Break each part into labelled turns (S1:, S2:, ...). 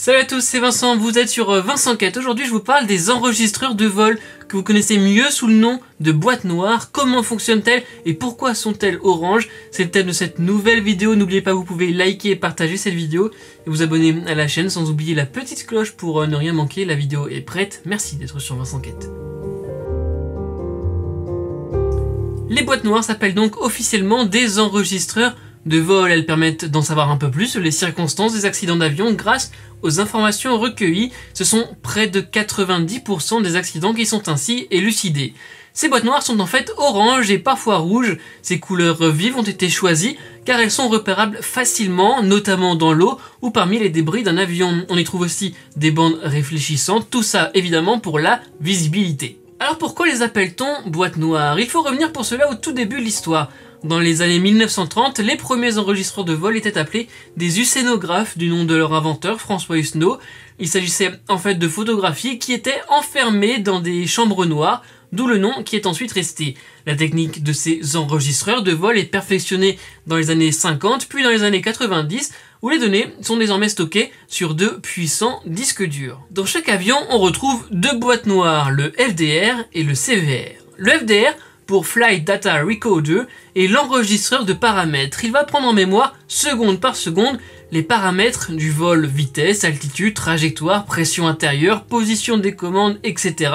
S1: Salut à tous, c'est Vincent, vous êtes sur Vincent Quête. Aujourd'hui je vous parle des enregistreurs de vol que vous connaissez mieux sous le nom de boîte noire. Comment fonctionnent-elles et pourquoi sont-elles oranges? C'est le thème de cette nouvelle vidéo. N'oubliez pas, vous pouvez liker et partager cette vidéo et vous abonner à la chaîne sans oublier la petite cloche pour ne rien manquer. La vidéo est prête, merci d'être sur Vincent Quête. Les boîtes noires s'appellent donc officiellement des enregistreurs de vol. Elles permettent d'en savoir un peu plus sur les circonstances des accidents d'avion grâce aux informations recueillies. Ce sont près de 90% des accidents qui sont ainsi élucidés. Ces boîtes noires sont en fait orange et parfois rouges. Ces couleurs vives ont été choisies car elles sont repérables facilement, notamment dans l'eau ou parmi les débris d'un avion. On y trouve aussi des bandes réfléchissantes, tout ça évidemment pour la visibilité. Alors pourquoi les appelle-t-on boîtes noires? Il faut revenir pour cela au tout début de l'histoire. Dans les années 1930, les premiers enregistreurs de vol étaient appelés des usénographes du nom de leur inventeur, François Ussenault. Il s'agissait en fait de photographies qui étaient enfermées dans des chambres noires, d'où le nom qui est ensuite resté. La technique de ces enregistreurs de vol est perfectionnée dans les années 50 puis dans les années 90 où les données sont désormais stockées sur deux puissants disques durs. Dans chaque avion, on retrouve deux boîtes noires, le FDR et le CVR. Le FDR pour Flight Data Recorder est l'enregistreur de paramètres. Il va prendre en mémoire, seconde par seconde, les paramètres du vol, vitesse, altitude, trajectoire, pression intérieure, position des commandes, etc.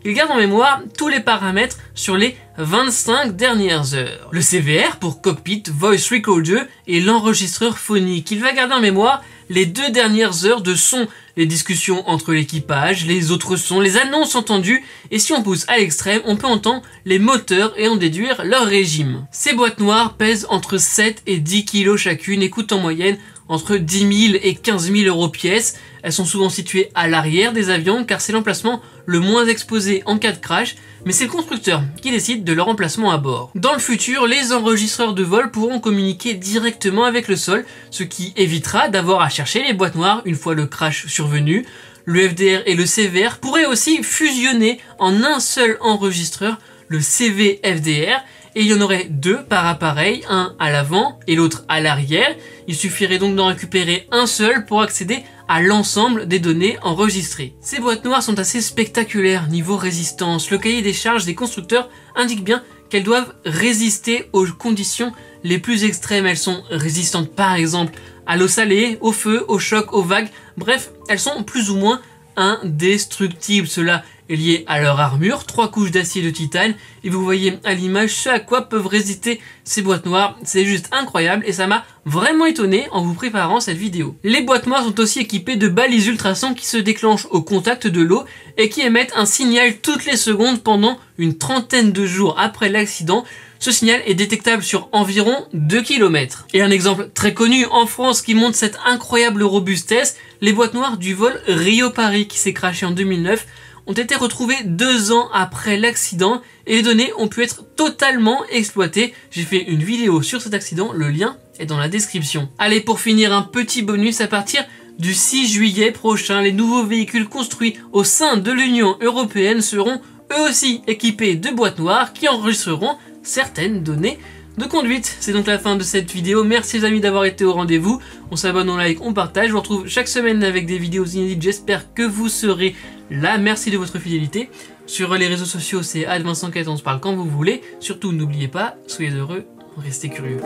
S1: Il garde en mémoire tous les paramètres sur les 25 dernières heures. Le CVR pour Cockpit Voice Recorder est l'enregistreur phonique. Il va garder en mémoire les 2 dernières heures de son, les discussions entre l'équipage, les autres sons, les annonces entendues, et si on pousse à l'extrême, on peut entendre les moteurs et en déduire leur régime. Ces boîtes noires pèsent entre 7 et 10 kg chacune et coûtent en moyenne entre 10 000 et 15 000 euros pièce. Elles sont souvent situées à l'arrière des avions car c'est l'emplacement le moins exposé en cas de crash, mais c'est le constructeur qui décide de leur emplacement à bord. Dans le futur, les enregistreurs de vol pourront communiquer directement avec le sol, ce qui évitera d'avoir à chercher les boîtes noires une fois le crash survenu. Le FDR et le CVR pourraient aussi fusionner en un seul enregistreur, le CV-FDR, et il y en aurait deux par appareil, un à l'avant et l'autre à l'arrière. Il suffirait donc d'en récupérer un seul pour accéder à l'ensemble des données enregistrées. Ces boîtes noires sont assez spectaculaires niveau résistance. Le cahier des charges des constructeurs indique bien qu'elles doivent résister aux conditions les plus extrêmes. Elles sont résistantes par exemple à l'eau salée, au feu, au choc, aux vagues. Bref, elles sont plus ou moins indestructibles. Cela est lié à leur armure, 3 couches d'acier de titane, et vous voyez à l'image ce à quoi peuvent résister ces boîtes noires. C'est juste incroyable et ça m'a vraiment étonné en vous préparant cette vidéo. Les boîtes noires sont aussi équipées de balises ultrasons qui se déclenchent au contact de l'eau et qui émettent un signal toutes les secondes pendant une trentaine de jours après l'accident. Ce signal est détectable sur environ 2 km. Et un exemple très connu en France qui montre cette incroyable robustesse, les boîtes noires du vol Rio-Paris qui s'est crashé en 2009 ont été retrouvées 2 ans après l'accident et les données ont pu être totalement exploitées. J'ai fait une vidéo sur cet accident, le lien est dans la description. Allez, pour finir, un petit bonus à partir du 6 juillet prochain, les nouveaux véhicules construits au sein de l'Union européenne seront eux aussi équipés de boîtes noires qui enregistreront certaines données de conduite. C'est donc la fin de cette vidéo. Merci les amis d'avoir été au rendez-vous. On s'abonne, on like, on partage. Je vous retrouve chaque semaine avec des vidéos inédites. J'espère que vous serez là. Merci de votre fidélité. Sur les réseaux sociaux, c'est @VincentQuête, on se parle quand vous voulez. Surtout, n'oubliez pas, soyez heureux, restez curieux.